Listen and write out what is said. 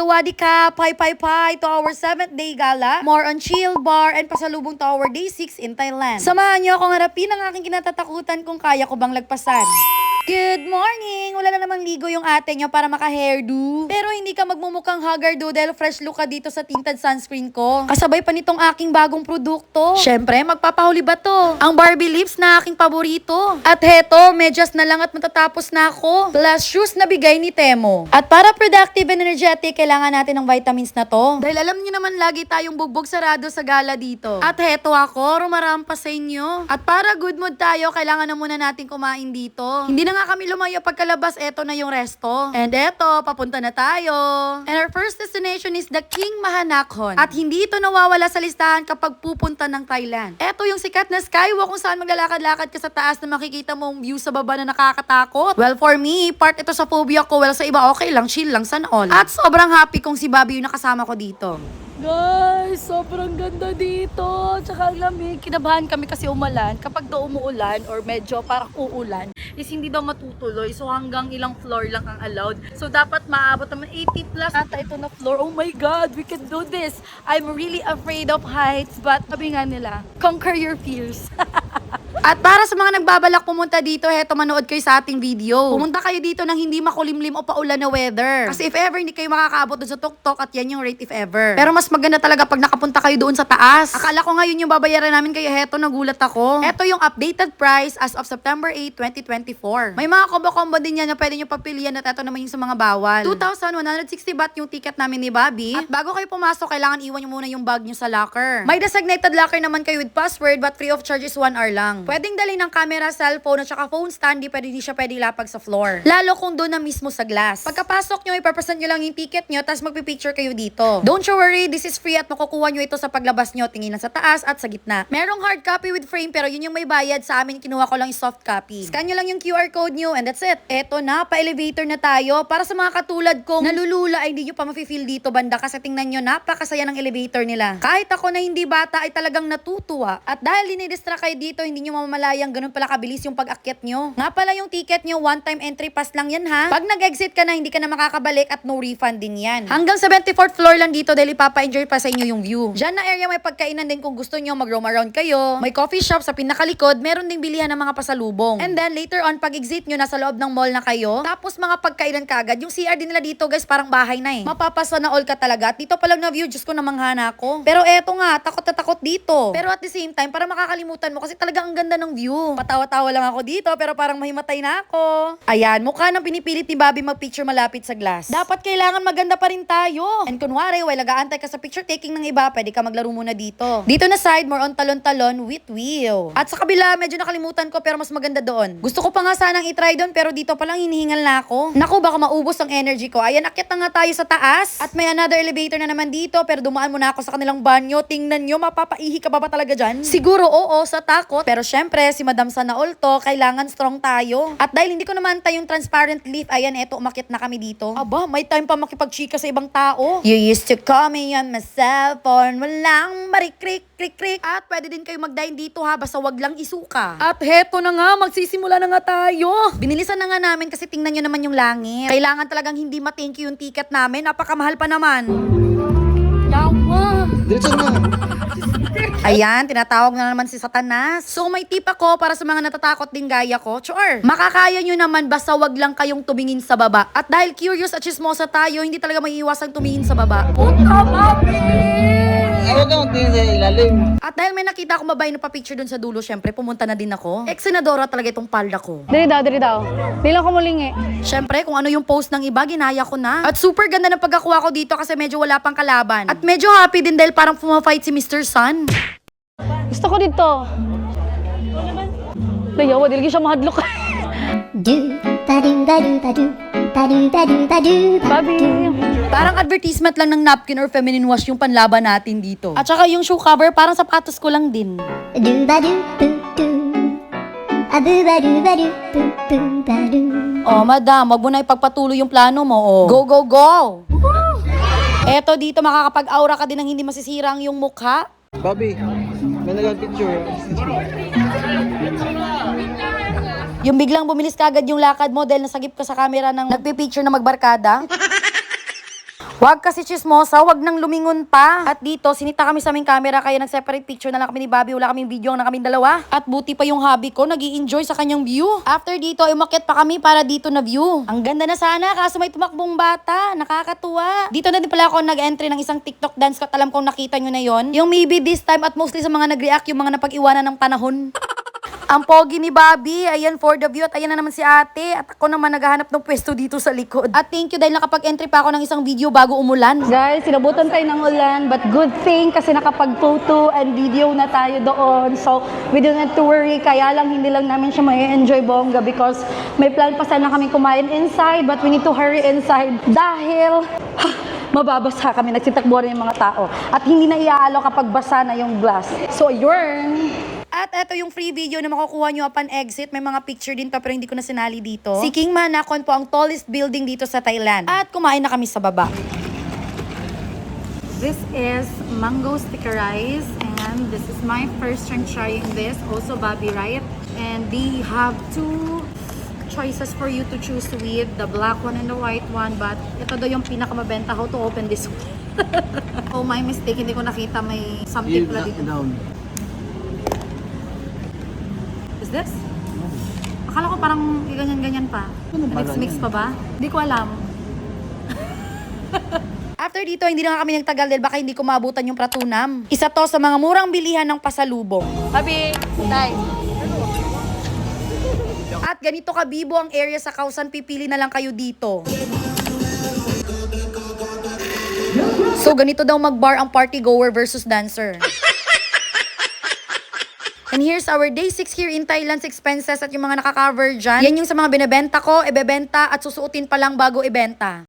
Sawadee ka, pai to our 7th day gala. More on chill, bar, and pasalubong to our day 6 in Thailand. Samahan niyo akong harapin ang aking kinatatakutan kung kaya ko bang lagpasan. Good morning! Wala na namang ligo yung ate nyo para maka-hairdo. Pero hindi ka magmumukhang haggard dahil fresh look ka dito sa tinted sunscreen ko. Kasabay pa nitong aking bagong produkto. Syempre, magpapahuli ba to? Ang Barbie lips na aking paborito. At heto, medyas na lang at matatapos na ako. Plus shoes na bigay ni Temo. At para productive and energetic, kailangan natin ng vitamins na to. Dahil alam niyo naman lagi tayong bugbog sarado sa gala dito. At heto ako, rumarampas sa inyo. At para good mood tayo, kailangan na muna natin kumain dito. Hindi na nga kami lumayo pagkalabas, eto na yung resto. And eto, papunta na tayo. And our first destination is the King Mahanakhon. At hindi ito nawawala sa listahan kapag pupunta ng Thailand. Eto yung sikat na skywalk kung saan maglalakad-lakad ka sa taas na makikita mong view sa baba na nakakatakot. Well, for me, part ito sa phobia ko. Well, sa iba, okay lang, chill lang, sana all. At sobrang happy kung si Bobby yung nakasama ko dito. Guys, sobrang ganda dito. Tsaka ang lamig. Kinabahan kami kasi umulan. Kapag daw umuulan or medyo parang uulan, is hindi daw matutuloy. So hanggang ilang floor lang ang allowed. So dapat maabot naman 80 plus ata ito na floor. Oh my God, we can do this. I'm really afraid of heights. But sabi nga nila, conquer your fears. At para sa mga nagbabalak pumunta dito, heto manood kayo sa ating video. Pumunta kayo dito nang hindi makulimlim o paulan na weather. Kasi if ever hindi kayo makakaabot doon sa tuktok at yan yung rate if ever. Pero mas maganda talaga pag nakapunta kayo doon sa taas. Akala ko ngayon yung babayaran namin kaya heto nagulat ako. Heto yung updated price as of September 8, 2024. May mga combo-combo din yan na pwede nyo papilian at eto naman yung sa mga bawal. 2,160 baht yung ticket namin ni Bobby. At bago kayo pumasok, kailangan iwan nyo muna yung bag nyo sa locker. May designated locker naman kayo with password but free of charge is 1 hour lang. Pwedeng dali ng camera, cellphone at saka phone stand, di siya pwedeng lapag sa floor. Lalo kung doon na mismo sa glass. Pagkapasok nyo, ipapresent nyo lang yung ticket nyo, tapos magpipicture kayo dito. Don't you worry, this is free at makukuha nyo ito sa paglabas nyo, tingin na sa taas at sa gitna. Merong hard copy with frame pero yun yung may bayad, sa amin kinuha ko lang yung soft copy. Scan nyo lang yung QR code nyo and that's it. Eto na, pa-elevator na tayo. Para sa mga katulad kong nalulula ay hindi nyo pa mafe-feel dito banda kasi tingnan nyo, napakasaya ng elevator nila. Kahit ako na hindi bata ay talagang natutuwa. At dahil dinidistract kayo dito, hindi nyo mamalayang ganun pala kabilis yung pag-akyat nyo. Nga pala yung ticket nyo, one-time entry pass lang yan ha. Pag nag-exit ka na, hindi ka na makakabalik at no refund din yan. Hanggang 74th floor lang dito dahil ipapa-enjoy pa sa inyo yung view. Diyan na area may pagkainan din kung gusto nyo mag-roam around kayo. May coffee shop sa pinakalikod, meron ding bilihan ng mga pasalubong. And then later on, pag exit nyo, nasa loob ng mall na kayo. Tapos mga pagkainan kagad. Yung CR din nila dito guys, parang bahay na eh. Mapapasa na all ka talaga. At dito pa lang na view, Diyos ko namanghana ako. Pero eto nga, takot na takot dito. Pero at the same time, para makakalimutan mo kasi talagang ang ganda ng view. Patawa-tawa lang ako dito pero parang mahimatay na ako. Ayan, mukha nang pinipilit ni Bobby mag-picture malapit sa glass. Dapat kailangan maganda pa rin tayo. And kunwari, while nag-aantay ka sa picture taking ng iba, pwede ka maglaro muna dito. Dito na side, more on talon-talon with wheel. At sa kabila, medyo nakalimutan ko pero mas maganda doon. Gusto ko pa nga sanang itry doon pero dito pa lang hinihingal na ako. Naku, baka maubos ang energy ko. Ayan, akyat na nga tayo sa taas. At may another elevator na naman dito pero dumaan muna ako sa kanilang banyo. Tingnan nyo, mapapaihi ka ba talaga dyan? Siguro oo, sa takot. Pero syempre, si Madam Sana all to, kailangan strong tayo. At dahil hindi ko naman yung transparent leaf, ayan, eto, umakyat na kami dito. Aba, may time pa makipagchika sa ibang tao. You used to call me on my cellphone, walang marikrik-krik-krik. At pwede din kayo mag-dine dito ha, basta wag lang isuka. At heto na nga, magsisimula na nga tayo. Binilisan na nga namin kasi tingnan nyo naman yung langit. Kailangan talagang hindi ma-thank you yung ticket namin, napakamahal pa naman. Yawa! Diretso na. Ayan, tinatawag na naman si Satanas. So may tip ako para sa mga natatakot din gaya ko. Sure, makakaya nyo naman basta wag lang kayong tumingin sa baba. At dahil curious at chismosa tayo, hindi talaga maiiwasang tumingin sa baba. Puta, Bobby! Huwag kang tingin sa ilalim. At dahil may nakita akong babae na pa-picture dun sa dulo, syempre pumunta na din ako. Ex-senadora talaga itong palda ko. Dali daw. Di lang ko mulingi. Syempre, kung ano yung post ng iba, ginaya ko na. At super ganda ng pagkakuha ko dito kasi medyo wala pang kalaban. At medyo happy din dahil parang pumafight si Mr. Sun. Gusto ko dito. Layawa, dili siya mahadlok. Babi. Parang advertisement lang ng napkin or feminine wash yung panlaban natin dito. At saka yung shoe cover, parang sapatos ko lang din. Oh, madam, wag mo na ipagpatuloy yung plano mo, oh. Go, go, go! Eto, dito makakapag-aura ka din ng hindi masisira ang iyong mukha. Bobby, may nag-picture. Yung biglang bumilis kagad yung lakad mo dahil nasagip ka sa camera ng nagpipicture na magbarkada. Wag kasi chismosa, wag nang lumingon pa. At dito, sinita kami sa aming camera, kaya nag-separate picture na lang kami ni Bobby. Wala kaming video na kaming dalawa. At buti pa yung hubby ko, nag-i-enjoy sa kanyang view. After dito, umakyat pa kami para dito na view. Ang ganda na sana, kaso may tumakbong bata. Nakakatuwa. Dito na din pala ako nag-entry ng isang TikTok dance, at alam kong nakita nyo na yon. Yung maybe this time, at mostly sa mga nag-react, yung mga napag-iwanan ng panahon. Ang pogi ni Bobby, ayan for the view, at ayan na naman si ate, at ako naman naghahanap ng pwesto dito sa likod. At thank you dahil nakapag-entry pa ako ng isang video bago umulan. Guys, sinabutan tayo ng ulan, but good thing kasi nakapag-photo and video na tayo doon. So, we don't have to worry. Kaya lang, hindi lang namin siya may-enjoy bongga because may plan pa sana kami kumain inside, but we need to hurry inside dahil mababasa kami, nagsitakbuhan yung mga tao. At hindi na iaalo kapag basa na yung glass. So, yun. At eto yung free video na makukuha nyo upon exit. May mga picture din to pero hindi ko na sinali dito. Si King Manakon po ang tallest building dito sa Thailand. At kumain na kami sa baba. This is mango sticker rice. And this is my first time trying this. Also Bobby, right? And they have two choices for you to choose with. The black one and the white one. But ito daw yung pinakamabenta. How to open this one? Oh, my mistake. Hindi ko nakita may something pala dito. down. Is this? Akala ko parang ganyan-ganyan pa. Mix-mix pa ba? Hindi ko alam. After dito, hindi na nga kami nagtagal dahil baka hindi ko maabutan yung pratunam. Isa to sa mga murang bilihan ng pasalubong. Happy, tay. At ganito kabibo ang area sa Kausan, pipili na lang kayo dito. So ganito daw mag-bar ang party goer versus dancer. And here's our day 6 here in Thailand's expenses at yung mga nakaka-cover dyan. Yan yung sa mga binibenta ko, ibebenta at susuotin pa lang bago ibenta.